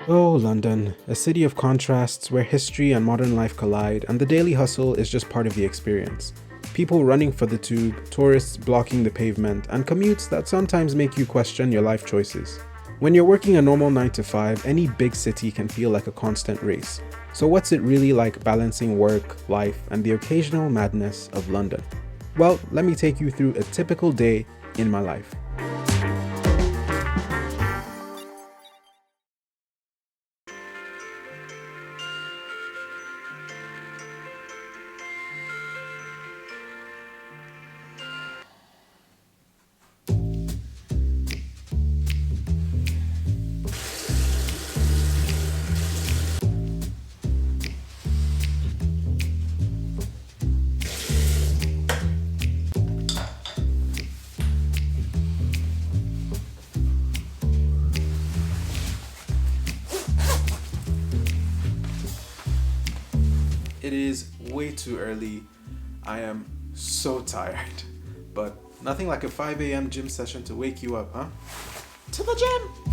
Oh, London, a city of contrasts where history and modern life collide, and the daily hustle is just part of the experience. People running for the tube, tourists blocking the pavement, and commutes that sometimes make you question your life choices. When you're working a normal 9 to 5, any big city can feel like a constant race. So, what's it really like balancing work, life, and the occasional madness of London? Well, let me take you through a typical day in my life. It is way too early. I am so tired. But nothing like a 5 a.m. gym session to wake you up, huh? To the gym!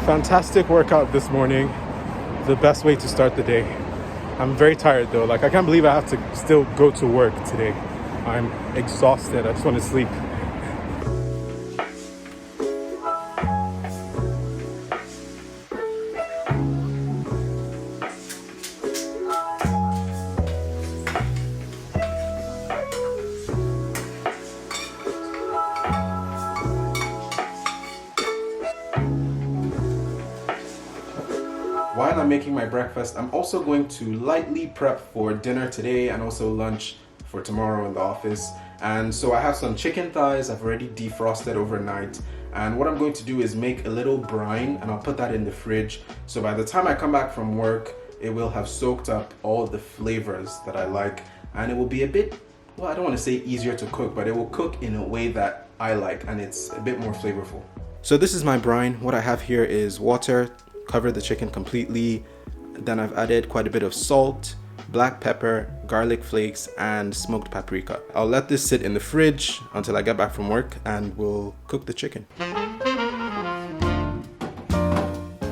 Fantastic workout this morning. The best way to start the day. I'm very tired though. I can't believe I have to still go to work today. I'm exhausted. I just want to sleep. While I'm making my breakfast, I'm also going to lightly prep for dinner today and also lunch for tomorrow in the office. And so I have some chicken thighs I've already defrosted overnight. And what I'm going to do is make a little brine and I'll put that in the fridge. So by the time I come back from work, it will have soaked up all the flavors that I like. And it will be a bit, well, I don't want to say easier to cook, but it will cook in a way that I like and it's a bit more flavorful. So this is my brine. What I have here is water, cover the chicken completely. Then I've added quite a bit of salt, black pepper, garlic flakes, and smoked paprika. I'll let this sit in the fridge until I get back from work and we'll cook the chicken.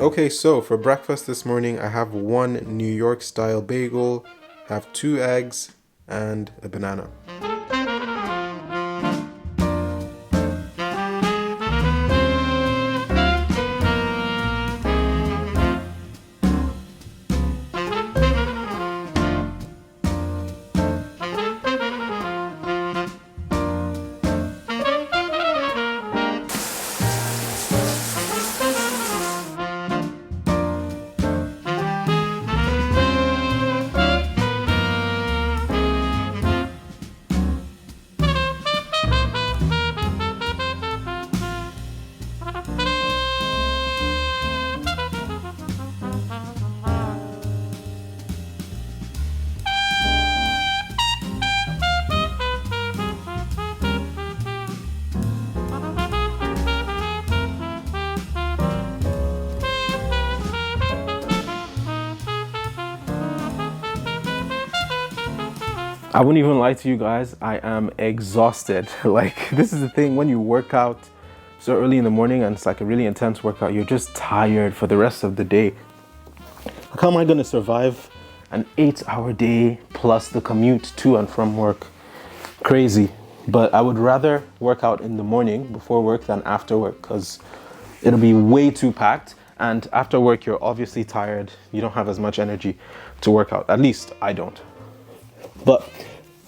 Okay, so for breakfast this morning, I have one New York style bagel, have 2 eggs, and a banana. I wouldn't even lie to you guys, I am exhausted. This is the thing, when you work out so early in the morning and it's like a really intense workout, you're just tired for the rest of the day. How am I gonna survive an 8-hour day plus the commute to and from work. Crazy. But I would rather work out in the morning before work than after work, because it'll be way too packed. And after work, you're obviously tired. You don't have as much energy to work out. At least I don't. But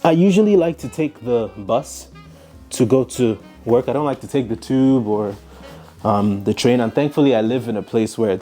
I usually like to take the bus to go to work. I don't like to take the tube or the train. And thankfully, I live in a place where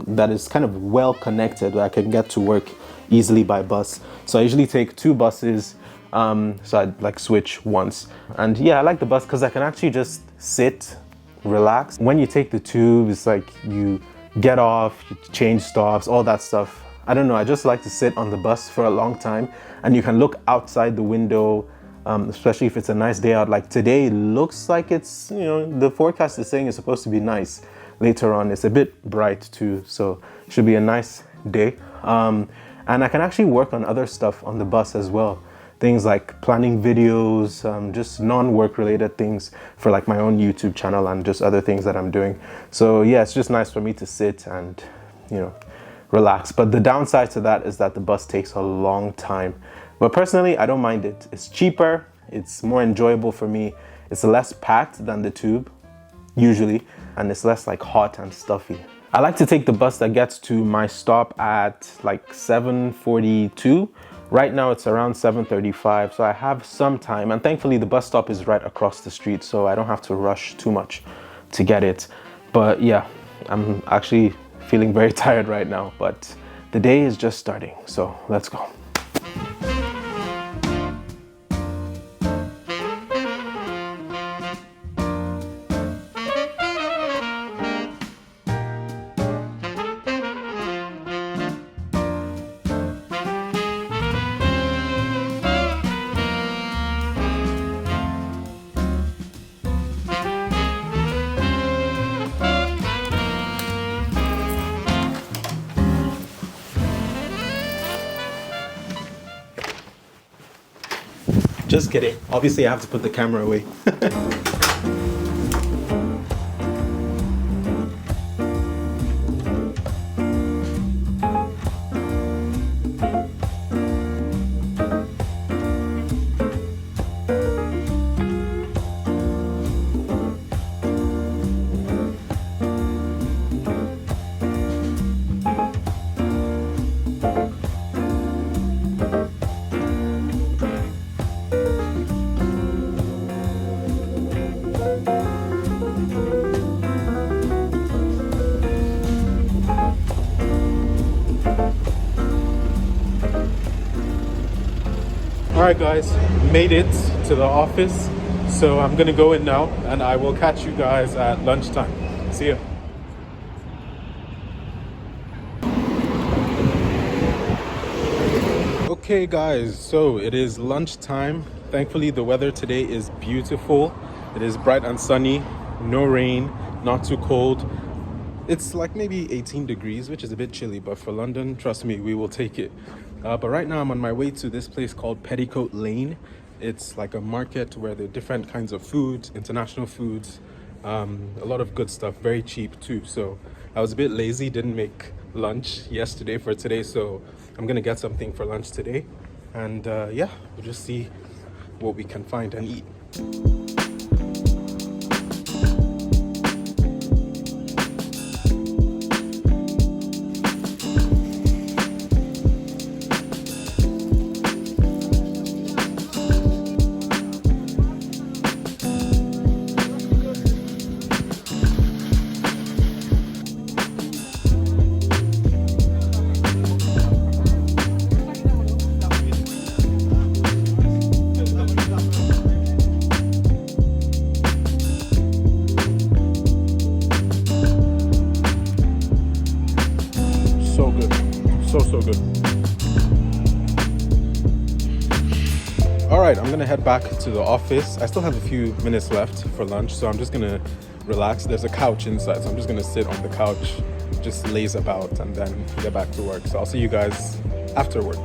that is kind of well connected, where I can get to work easily by bus. So I usually take 2 buses. So I'd like switch once. And yeah, I like the bus because I can actually just sit, relax. When you take the tube, it's like you get off, you change stops, all that stuff. I don't know, I just like to sit on the bus for a long time, and you can look outside the window, especially if it's a nice day out. Like today looks like it's, the forecast is saying it's supposed to be nice. Later on, it's a bit bright too, so it should be a nice day. And I can actually work on other stuff on the bus as well. Things like planning videos, just non-work related things for like my own YouTube channel and just other things that I'm doing. So yeah, it's just nice for me to sit and, relax. But the downside to that is that the bus takes a long time. But personally, I don't mind it. It's cheaper, it's more enjoyable for me. It's less packed than the tube, usually, and it's less like hot and stuffy. I like to take the bus that gets to my stop at like 7:42. Right now it's around 7:35, so I have some time, and thankfully the bus stop is right across the street, so I don't have to rush too much to get it. But yeah, I'm actually feeling very tired right now, but the day is just starting, so let's go. Just kidding. Obviously, I have to put the camera away. Alright guys, made it to the office, so I'm gonna go in now and I will catch you guys at lunchtime. See ya. Okay guys, so it is lunchtime. Thankfully the weather today is beautiful. It is bright and sunny, no rain, not too cold. It's like maybe 18 degrees, which is a bit chilly, but for London, trust me, we will take it. But right now I'm on my way to this place called Petticoat Lane. It's like a market where there are different kinds of foods, international foods, a lot of good stuff, very cheap too. So I was a bit lazy, didn't make lunch yesterday for today, so I'm gonna get something for lunch today. And yeah, we'll just see what we can find and eat. So good. All right, I'm gonna head back to the office. I still have a few minutes left for lunch, so I'm just gonna relax. There's a couch inside, so I'm just gonna sit on the couch, just laze about, and then get back to work. So I'll see you guys after work.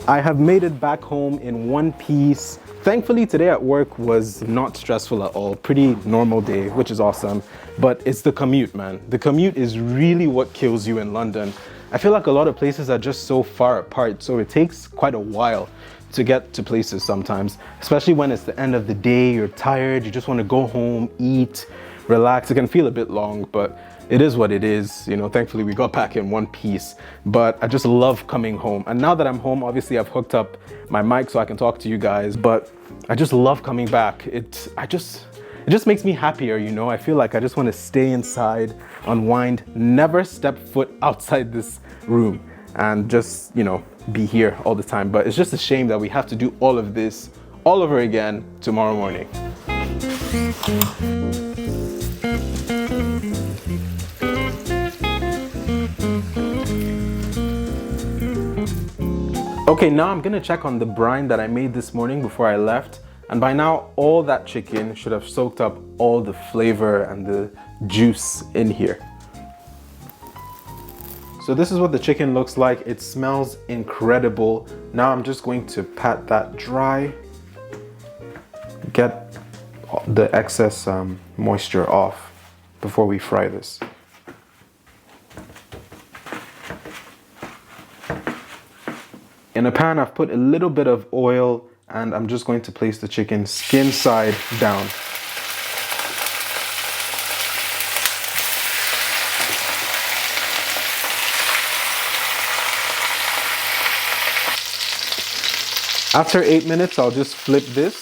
I have made it back home in one piece. Thankfully, today at work was not stressful at all. Pretty normal day, which is awesome. But it's the commute, man. The commute is really what kills you in London. I feel like a lot of places are just so far apart, so it takes quite a while to get to places sometimes, especially when it's the end of the day, you're tired, you just want to go home, eat, relax. It can feel a bit long, but it is what it is. You know, thankfully we got back in one piece, but I just love coming home. And now that I'm home, obviously I've hooked up my mic so I can talk to you guys, but I just love coming back. It just makes me happier, you know? I feel like I just want to stay inside, unwind, never step foot outside this room and just, you know, be here all the time. But it's just a shame that we have to do all of this all over again tomorrow morning. Okay, now I'm gonna check on the brine that I made this morning before I left. And by now, all that chicken should have soaked up all the flavor and the juice in here. So this is what the chicken looks like. It smells incredible. Now I'm just going to pat that dry, get the excess moisture off before we fry this. In a pan, I've put a little bit of oil and I'm just going to place the chicken skin side down. After 8 minutes, I'll just flip this.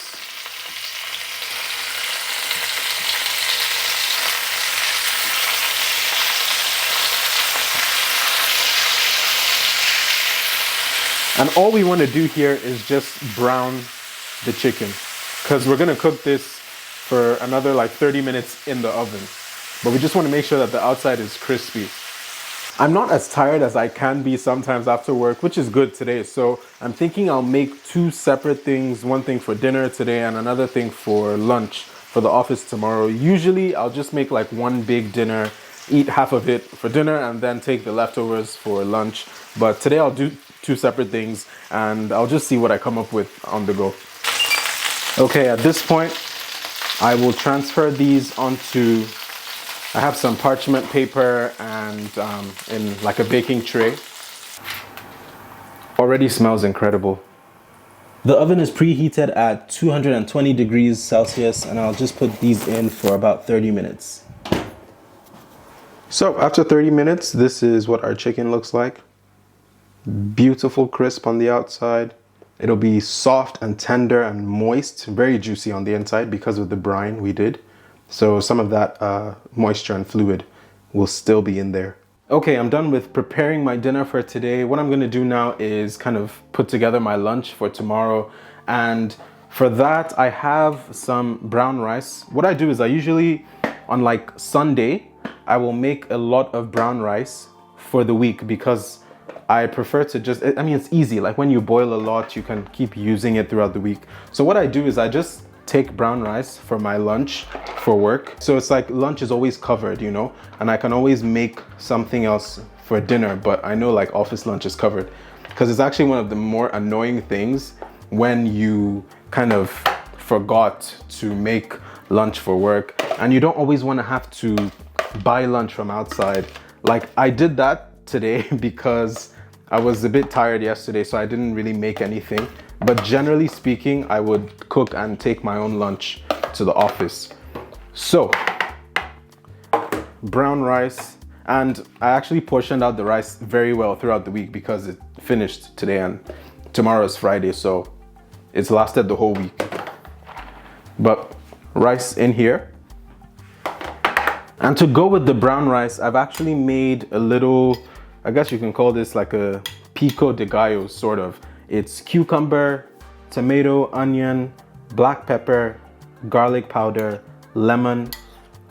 And all we want to do here is just brown the chicken, because we're going to cook this for another like 30 minutes in the oven. But we just want to make sure that the outside is crispy. I'm not as tired as I can be sometimes after work, which is good today. So I'm thinking I'll make 2 separate things, one thing for dinner today and another thing for lunch for the office tomorrow. Usually I'll just make like one big dinner, eat half of it for dinner and then take the leftovers for lunch. But today I'll do 2 separate things and I'll just see what I come up with on the go. Okay, at this point, I will transfer these onto, I have some parchment paper and in like a baking tray. Already smells incredible. The oven is preheated at 220 degrees Celsius and I'll just put these in for about 30 minutes. So after 30 minutes, this is what our chicken looks like. Beautiful crisp on the outside. It'll be soft and tender and moist, very juicy on the inside because of the brine we did. So some of that moisture and fluid will still be in there. Okay, I'm done with preparing my dinner for today. What I'm gonna do now is kind of put together my lunch for tomorrow. And for that, I have some brown rice. What I do is I usually, on like Sunday, I will make a lot of brown rice for the week because I prefer to just, I mean, it's easy. Like when you boil a lot, you can keep using it throughout the week. So what I do is I just take brown rice for my lunch for work. So it's like lunch is always covered, you know, and I can always make something else for dinner, but I know like office lunch is covered because it's actually one of the more annoying things when you kind of forgot to make lunch for work and you don't always want to have to buy lunch from outside. Like I did that today because I was a bit tired yesterday, so I didn't really make anything. But generally speaking, I would cook and take my own lunch to the office. So, brown rice, and I actually portioned out the rice very well throughout the week because it finished today and tomorrow is Friday, so it's lasted the whole week. But rice in here. And to go with the brown rice, I've actually made a little, I guess you can call this like a pico de gallo, sort of. It's cucumber, tomato, onion, black pepper, garlic powder, lemon,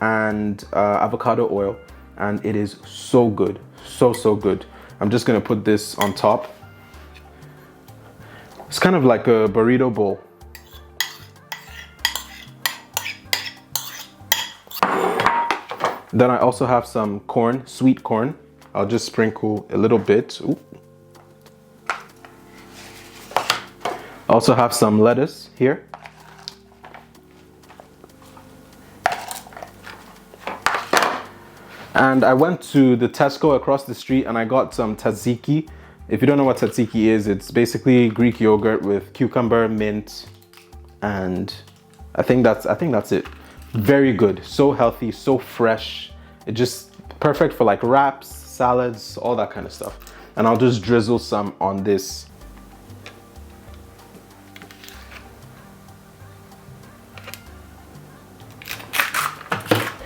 and avocado oil. And it is so good, so good. I'm just gonna put this on top. It's kind of like a burrito bowl. Then I also have some corn, sweet corn. I'll just sprinkle a little bit. Ooh. Also have some lettuce here. And I went to the Tesco across the street and I got some tzatziki. If you don't know what tzatziki is, it's basically Greek yogurt with cucumber, mint, and I think that's it. Very good, so healthy, so fresh. It just perfect for like wraps, salads, all that kind of stuff. And I'll just drizzle some on this.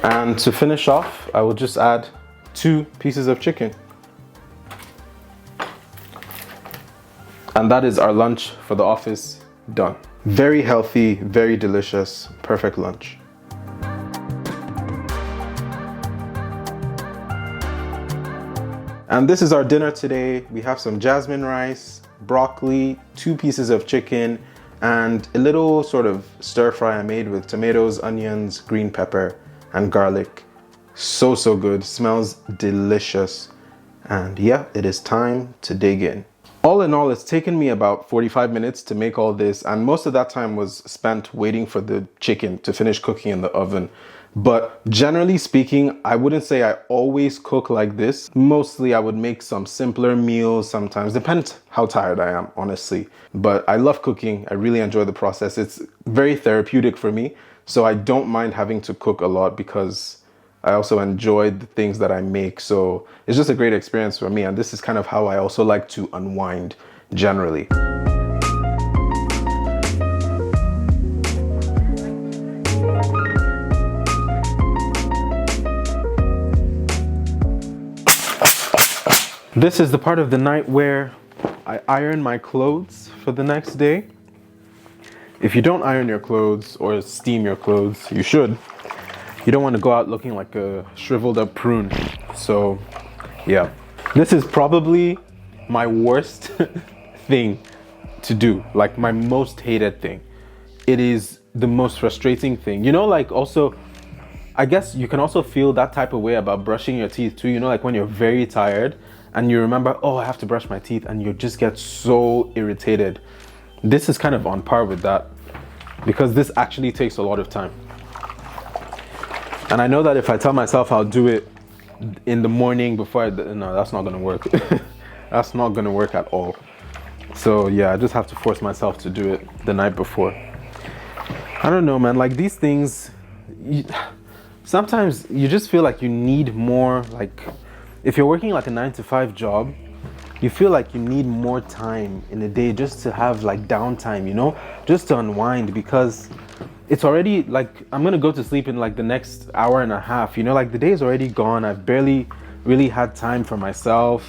And to finish off, I will just add 2 pieces of chicken. And that is our lunch for the office done. Very healthy, very delicious, perfect lunch. And this is our dinner today. We have some jasmine rice, broccoli, 2 pieces of chicken, and a little sort of stir fry I made with tomatoes, onions, green pepper, and garlic. So good, smells delicious. And yeah, it is time to dig in. All in all, it's taken me about 45 minutes to make all this, and most of that time was spent waiting for the chicken to finish cooking in the oven. But generally speaking, I wouldn't say I always cook like this. Mostly I would make some simpler meals sometimes, depends how tired I am, honestly. But I love cooking, I really enjoy the process. It's very therapeutic for me, so I don't mind having to cook a lot because I also enjoy the things that I make. So it's just a great experience for me, and this is kind of how I also like to unwind generally. This is the part of the night where I iron my clothes for the next day. If you don't iron your clothes or steam your clothes, you should. You don't want to go out looking like a shriveled up prune. So yeah, this is probably my worst thing to do, like my most hated thing. It is the most frustrating thing. You know, like also, I guess you can also feel that type of way about brushing your teeth too. You know, like when you're very tired and you remember, oh, I have to brush my teeth, and you just get so irritated. This is kind of on par with that because this actually takes a lot of time. And I know that if I tell myself I'll do it in the morning before no, that's not gonna work. That's not gonna work at all. So yeah, I just have to force myself to do it the night before. I don't know, man, like these things, sometimes you just feel like you need more, like if you're working like a 9-to-5 job, you feel like you need more time in a day just to have like downtime, you know, just to unwind, because it's already like I'm gonna go to sleep in like the next hour and a half, you know, like the day is already gone. I've barely really had time for myself,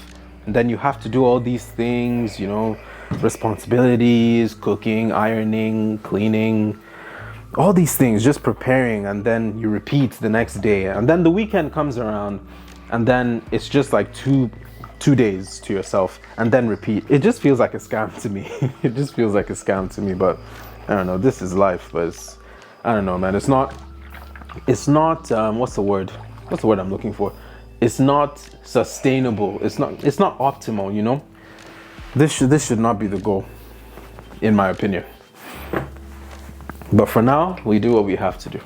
and then you have to do all these things, you know, responsibilities, cooking, ironing, cleaning, all these things, just preparing, and then you repeat the next day, and then the weekend comes around, and then it's just like two days to yourself, and then repeat. It just feels like a scam to me. It just feels like a scam to me, but I don't know, this is life. But it's, I don't know, man, it's not what's the word I'm looking for? It's not sustainable. It's not optimal, you know. This should not be the goal, in my opinion. But for now, we do what we have to do.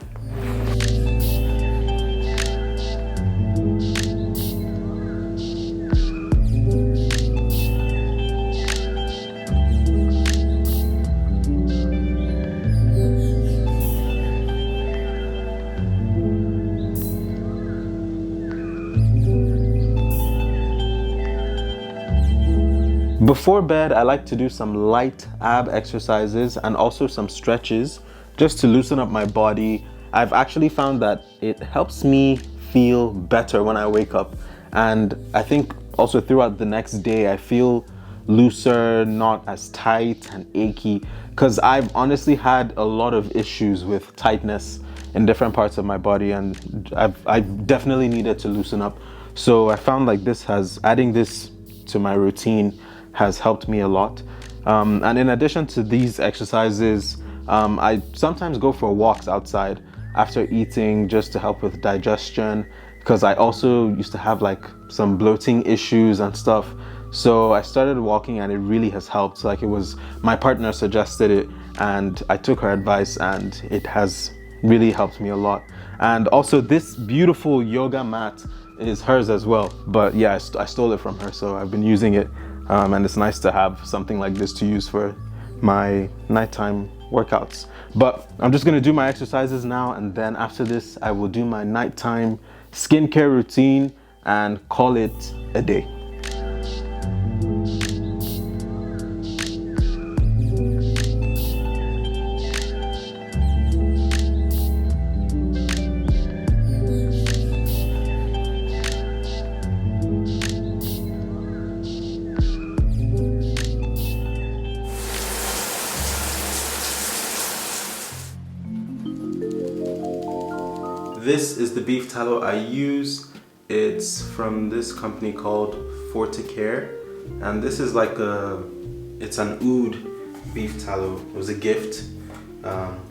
Before bed, I like to do some light ab exercises and also some stretches just to loosen up my body. I've actually found that it helps me feel better when I wake up, and I think also throughout the next day I feel looser, not as tight and achy, because I've honestly had a lot of issues with tightness in different parts of my body, and I've definitely needed to loosen up. So I found like adding this to my routine has helped me a lot. And in addition to these exercises, I sometimes go for walks outside after eating just to help with digestion, because I also used to have like some bloating issues and stuff. So I started walking and it really has helped. Like, it was, my partner suggested it and I took her advice and it has really helped me a lot. And also this beautiful yoga mat is hers as well. But yeah, I stole it from her, so I've been using it. And it's nice to have something like this to use for my nighttime workouts. But I'm just gonna do my exercises now, and then after this I will do my nighttime skincare routine and call it a day. This is the beef tallow I use. It's from this company called Haircare, and this is like it's an oud beef tallow. It was a gift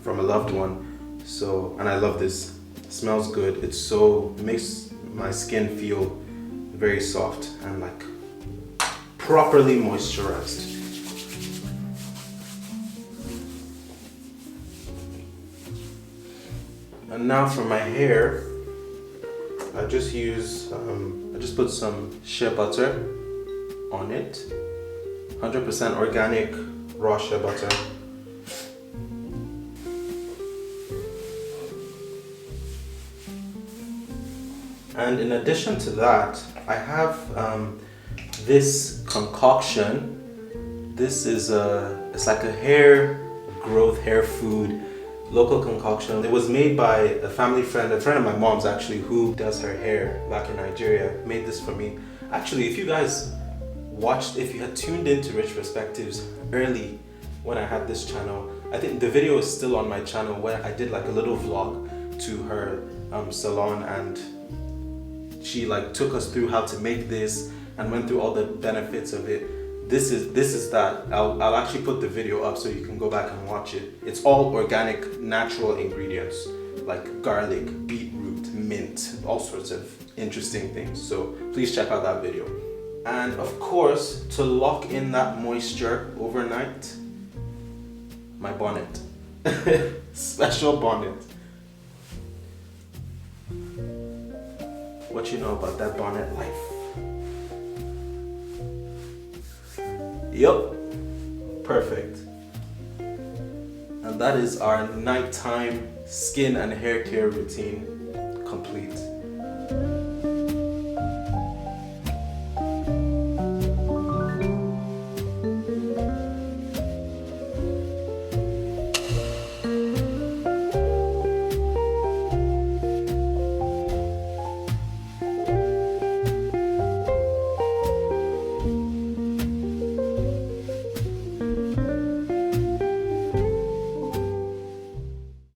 from a loved one. So, and I love this. It smells good. It makes my skin feel very soft and like properly moisturized. And now for my hair, I just put some shea butter on it. 100% organic raw shea butter. And in addition to that, I have this concoction. This is it's like a hair food. Local concoction. It was made by a friend of my mom's actually, who does her hair back in Nigeria, made this for me. Actually, if you had tuned into Rich Perspectives early when I had this channel, I think the video is still on my channel where I did like a little vlog to her salon, and she like took us through how to make this and went through all the benefits of it. This is that. I'll actually put the video up so you can go back and watch it. It's all organic, natural ingredients like garlic, beetroot, mint, all sorts of interesting things. So please check out that video. And of course, to lock in that moisture overnight, my bonnet. Special bonnet. What you know about that bonnet life? Yup, perfect. And that is our nighttime skin and hair care routine complete.